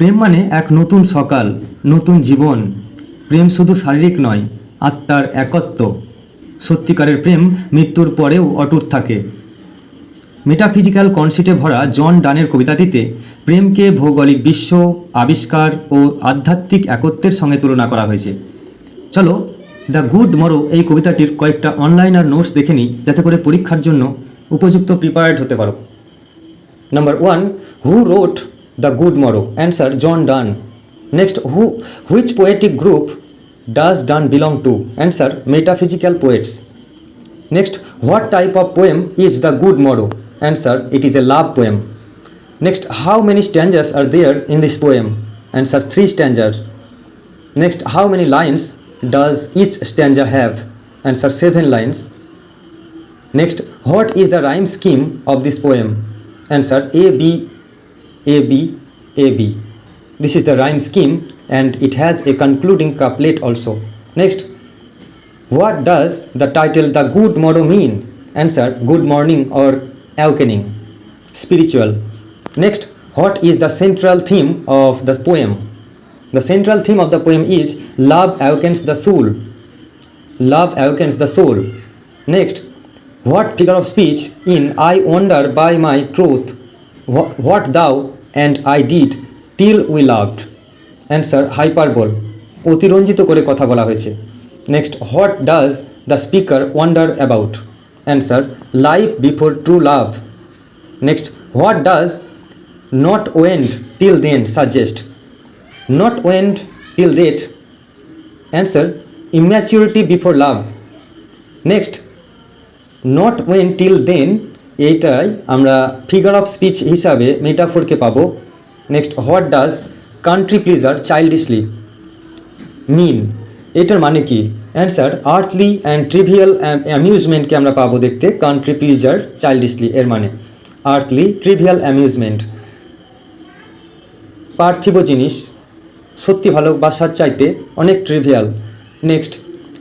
প্রেম মানে এক নতুন সকাল, নতুন জীবন। প্রেম শুধু শারীরিক নয়, আত্মার একত্ব। সত্যিকারের প্রেম মৃত্যুর পরেও অটুট থাকে। মেটাফিজিক্যাল কনসেপ্টে ভরা জন ডানের কবিতাটিতে প্রেমকে ভৌগোলিক বিশ্ব, আবিষ্কার ও আধ্যাত্মিক একত্বের সঙ্গে তুলনা করা হয়েছে। চলো দ্য গুড মরো এই কবিতাটির কয়েকটা অনলাইন আর নোটস দেখে নিই, যাতে করে পরীক্ষার জন্য উপযুক্ত প্রিপারেড হতে পারো। Number 1, who wrote the good morrow? Answer, John Donne. Next, which poetic group does Donne belong to? Answer, metaphysical poets. Next, what type of poem is the good morrow? Answer, it is a love poem. Next, how many stanzas are there in this poem? Answer, 3 stanzas. Next, how many lines does each stanza have? Answer, 7 lines. Next, what is the rhyme scheme of this poem? Answer, A B A B A B. This is the rhyme scheme and it has a concluding couplet also. Next, what does the title The Good Morrow mean? Answer, good morning or awakening, spiritual. Next, what is the central theme of the poem? The central theme of the poem is love awakens the soul. Love awakens the soul. Next, what figure of speech in I wonder by my truth, what thou and I did till we loved? Answer, hyperbole, অতিরঞ্জিত করে কথা বলা হয়েছে। Next, what does the speaker wonder about? Answer, life before true love. Next, what does not wend till then suggest? Not wend till that. Answer, immaturity before love. Next, not wend till then, এইটাই আমরা figure of speech হিসাবে মেটাফোরকে পাবো। Next, what does country pleasure childishly mean? এটার মানে কি? Answer, earthly and trivial অ্যামিউজমেন্টকে আমরা পাবো দেখতে কান্ট্রি প্লিজার চাইল্ডিশলি, এর মানে আর্থলি ট্রিভিয়াল অ্যামিউজমেন্ট, পার্থিব জিনিস সত্যি ভালোবাসার চাইতে অনেক ট্রিভিয়াল। নেক্সট,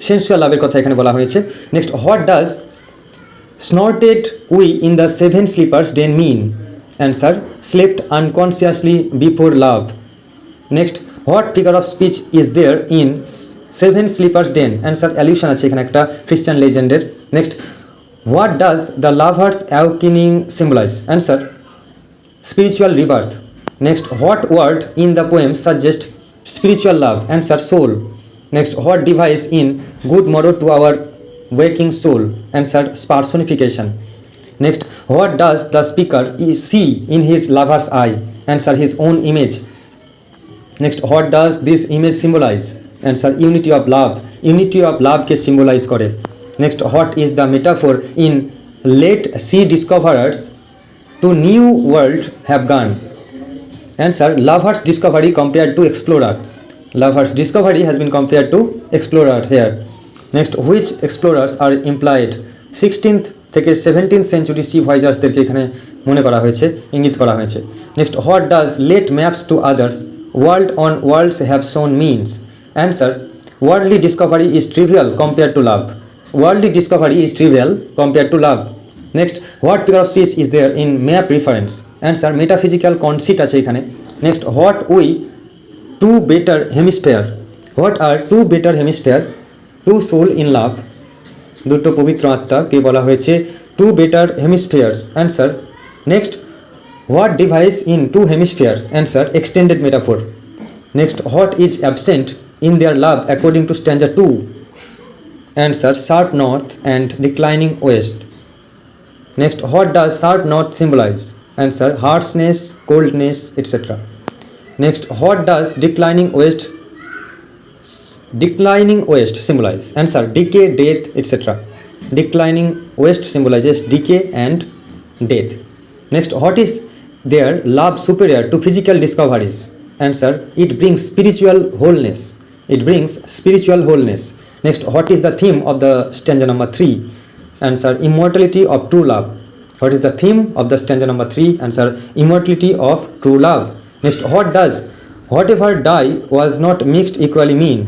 সেন্সুয়াল লাভের কথা এখানে বলা হয়েছে। Next, what does snorted we in the 7 sleepers den mean? Answer, slept unconsciously before love. Next, what figure of speech is there in 7 sleepers den? Answer, allusion আছে এখানে একটা খ্রিস্টান লেজেন্ডের। Next, what does the lover's awakening symbolize? Answer, spiritual rebirth. Next, what word in the poem suggests spiritual love? Answer, soul. Next, what device in good morrow to our waking soul? Answer, personification. Next, what does the speaker see in his lover's eye? Answer, his own image. Next, what does this image symbolize? Answer, unity of love. Unity of love ke symbolize kore. Next, what is the metaphor in let sea discoverers to new world have gone? Answer, lover's discovery compared to explorer. Lover's discovery has been compared to explorer here. Next, which explorers are implied? 16th থেকে 17th century sea voyagersদেরকে এখানে মনে করা হয়েছে, ইঙ্গিত করা হয়েছে। Next, what does let maps to others world on worlds have shown means? Answer, worldly discovery is trivial compare to love. Worldly discovery is trivial compare to love. Next, what figure of speech is there in map reference? Answer, metaphysical conceit আছে এখানে। Next, what we two better hemisphere? What are two better hemisphere? Two soul in love, দুটো পবিত্র আত্মাকে বলা হয়েছে two better হেমিস্ফিয়ার্স। Answer, next, what device in two hemisphere? Answer, extended metaphor. Next, what is absent in their love according to stanza 2? Answer, sharp north and declining west. Next, what does sharp north symbolize? Answer, harshness, coldness, etcetera. Next, what does declining west symbolize? Answer, decay, death, etc. Declining west symbolizes decay and death. Next, what is their love superior to physical discoveries? Answer, it brings spiritual wholeness. It brings spiritual wholeness. Next, what is the theme of the stanza number 3? Answer, immortality of true love. What is the theme of the stanza number 3? Answer, immortality of true love. Next, what does whatever die was not mixed equally mean?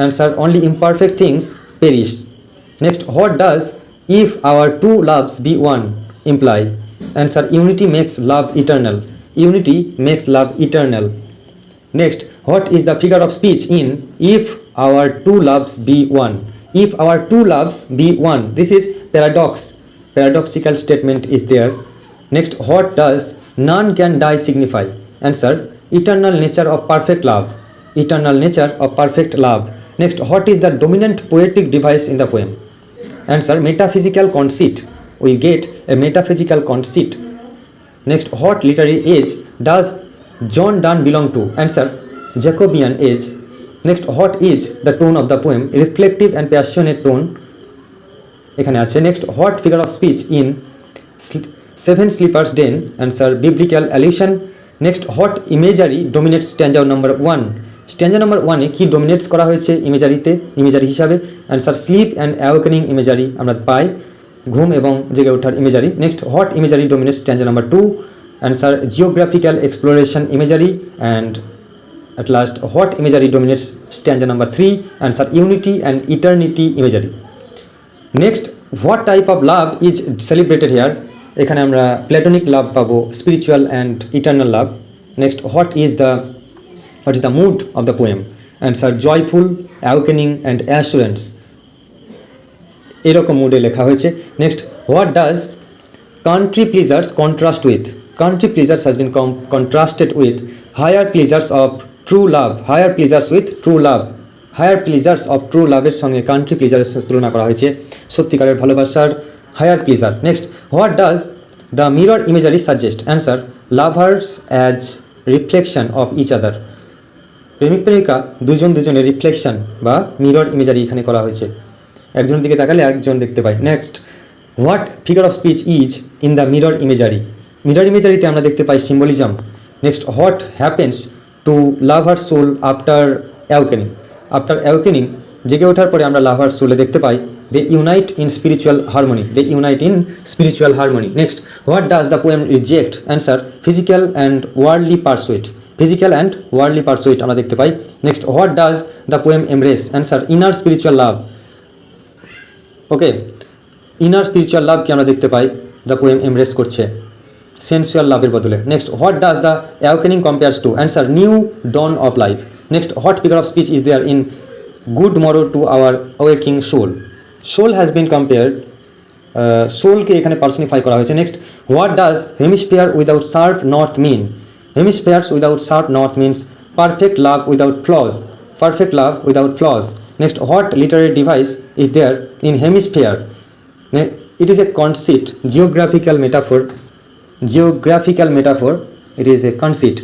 Answer, only imperfect things perish. Next, what does if our two loves be one imply? Answer, unity makes love eternal. Unity makes love eternal. Next, what is the figure of speech in if our two loves be one? If our two loves be one, this is paradox. Paradoxical statement is there. Next, what does none can die signify? Answer, eternal nature of perfect love. Eternal nature of perfect love. Next, what is the dominant poetic device in the poem? Answer, metaphysical conceit. We get a metaphysical conceit. Next, what literary age does John Donne belong to? Answer, Jacobean age. Next, what is the tone of the poem? Reflective and passionate tone এখানে আছে. Next, what figure of speech in Seven Sleepers Den? Answer, biblical allusion. Next, what imagery dominates stanza number 1? Stanza number 1 এ কি dominates করা হয়েছে imagery হিসাবে? Answer, sleep and awakening imagery আমরা পাই, ঘুম এবং জেগে ওঠার imagery. Next, what imagery dominates stanza number 2? Answer, geographical exploration imagery. And at last, what imagery dominates stanza number 3? Answer, unity and eternity imagery. Next, what type of love is celebrated here? এখানে আমরা প্ল্যাটোনিক লাভ পাবো, spiritual and eternal love. Next, what is the mood of the poem? Answer, joyful, awakening and assurance. এরকম মুডে লেখা হয়েছে. Next, what does country pleasures contrast with? Country pleasures has been contrasted with higher pleasures of true love. Higher pleasures with true love. Higher pleasures of true love এর সঙ্গে country pleasures তুলনা করা হয়েছে, সত্যিকারের ভালোবাসার higher pleasure. Next, what does the mirror imagery suggest? Answer, lovers as reflection of each other. প্রেমিক প্রেমিকা দুজনের রিফ্লেকশন বা মিরর ইমেজারি এখানে করা হয়েছে, একজনের দিকে তাকালে আরেকজন দেখতে পাই. Next, what figure of speech is in the mirror imagery? Mirror ইমেজারিতে আমরা দেখতে পাই symbolism. Next, what happens to lover soul after awakening? After awakening, জেগে ওঠার পরে আমরা লাভার সোলে দেখতে পাই they unite in spiritual harmony. They unite in spiritual harmony. Next, what does the poem reject? Answer, physical and worldly pursuit. Physical and worldly pursuit আমরা দেখতে পাই. Next, what does the poem embrace? Answer, inner spiritual love. Okay, inner spiritual লাভকে আমরা দেখতে পাই the poem embrace করছে sensual লাভের বদলে. Next, what does the awakening compares to? Answer, new dawn of life. Next, what figure of speech is there in good morrow to our waking soul? Soul has been compared, সোলকে এখানে personify করা হয়েছে. Next, what does hemisphere without sharp north mean? Hemispheres without sharp north means perfect love without flaws. Perfect love without flaws. Next, what literary device is there in hemisphere? It is a conceit, geographical metaphor. Geographical metaphor, it is a conceit.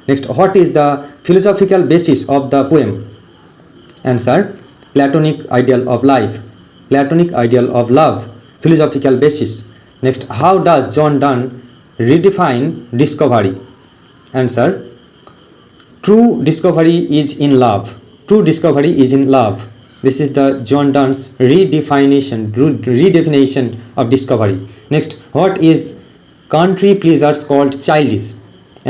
Next, what is the philosophical basis of the poem? Answer, Platonic ideal of life. Platonic ideal of love, philosophical basis. Next, how does John Donne redefine discovery? Answer, true discovery is in love. True discovery is in love. This is the John Donne's redefinition of discovery. Next, what is country pleasers called childish?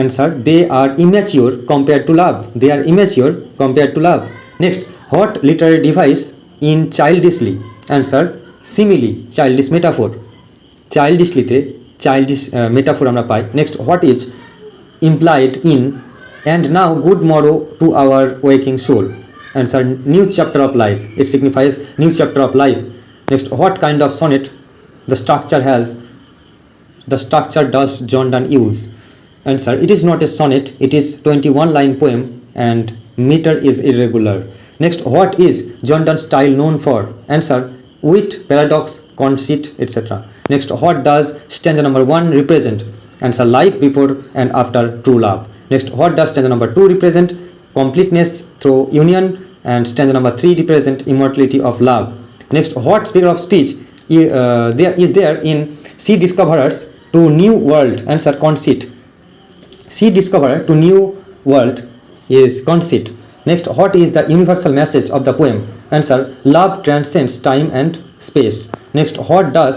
Answer, they are immature compared to love. They are immature compared to love. Next, what literary device in childishly? Answer, simile, childish metaphor. Childishlyতে childish metaphor আমরা পাই. Next, what is implied in and now good morrow to our waking soul? Answer, new chapter of life. It signifies new chapter of life. Next, what kind of sonnet the structure does John Donne use? Answer, it is not a sonnet, it is 21-line poem and meter is irregular. Next, what is John Donne's style known for? Answer, wit, paradox, conceit, etc. Next, what does stanza number 1 represent? Answer, life before and after true love. Next, what does stanza number 2 represent? Completeness through union. And stanza number 3 represent immortality of love. Next, what figure of speech there in sea discoverers to new world? Answer, conceit. Sea discoverer to new world is conceit. Next, what is the universal message of the poem? Answer, love transcends time and space. Next, what does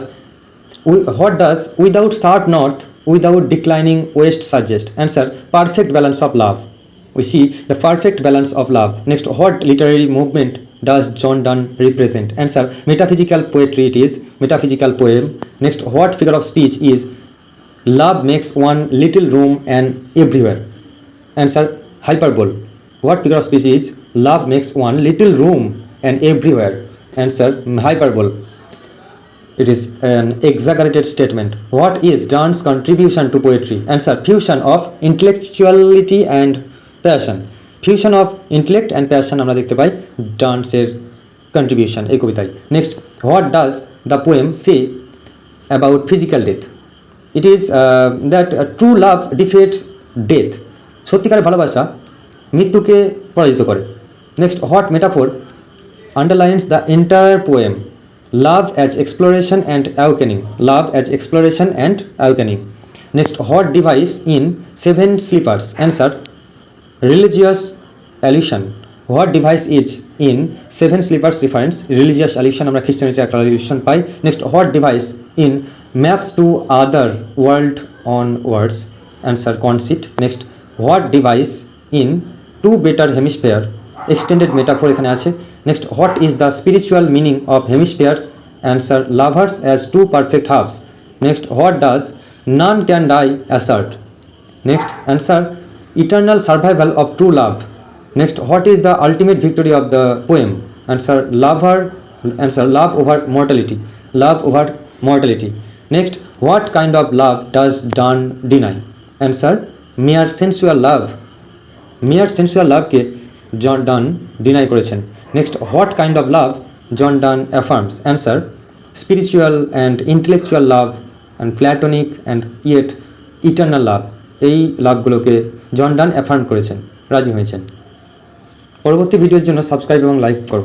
without sharp north, without declining west suggest? Answer, perfect balance of love. We see the perfect balance of love. Next, what literary movement does John Donne represent? Answer, metaphysical poetry. It is metaphysical poem. Next, what figure of speech is love makes one little room and everywhere? Answer, hyperbole. What figure of speech is love makes one little room and everywhere? Answer, hyperbole. It is an exaggerated statement. What is Donne's contribution to poetry? Answer, fusion of intellectuality and passion. Fusion of intellect and passion আমরা দেখতে পাই ডনসের contribution এই কবিতায়। Next, what does the poem say about physical death? It is that true love defeats death. সত্যিকারের ভালোবাসা মৃত্যুকে পরাজিত করে। Next, what metaphor underlines the entire poem? Love as exploration and awakening. Love as exploration and awakening. Next, what device in Seven Sleepers? Answer, religious allusion. What device is in Seven Sleepers reference? Religious allusion. আমরা খ্রিস্টানিটির একটা allusion pi. Next, what device in maps to other world on words? Answer, conceit. Next, what device in two better hemisphere? Extended metaphor এখানে আছে। Next, what is the spiritual meaning of hemispheres? Answer, lovers as two perfect halves. Next, what does none can die assert? Next, answer, eternal survival of true love. Next, what is the ultimate victory of the poem? Answer, love over mortality. Love over mortality. Next, what kind of love does Donne deny? Answer, mere sensual love. Mere sensual love কে John Donne deny করেছেন। Next, what kind of love John Donne affirms? Answer, spiritual and intellectual love and platonic and yet eternal love, এই লাভগুলোকে জন ডন affirm করেছেন, রাজি হয়েছেন। পরবর্তী ভিডিওর জন্য সাবস্ক্রাইব এবং লাইক করো।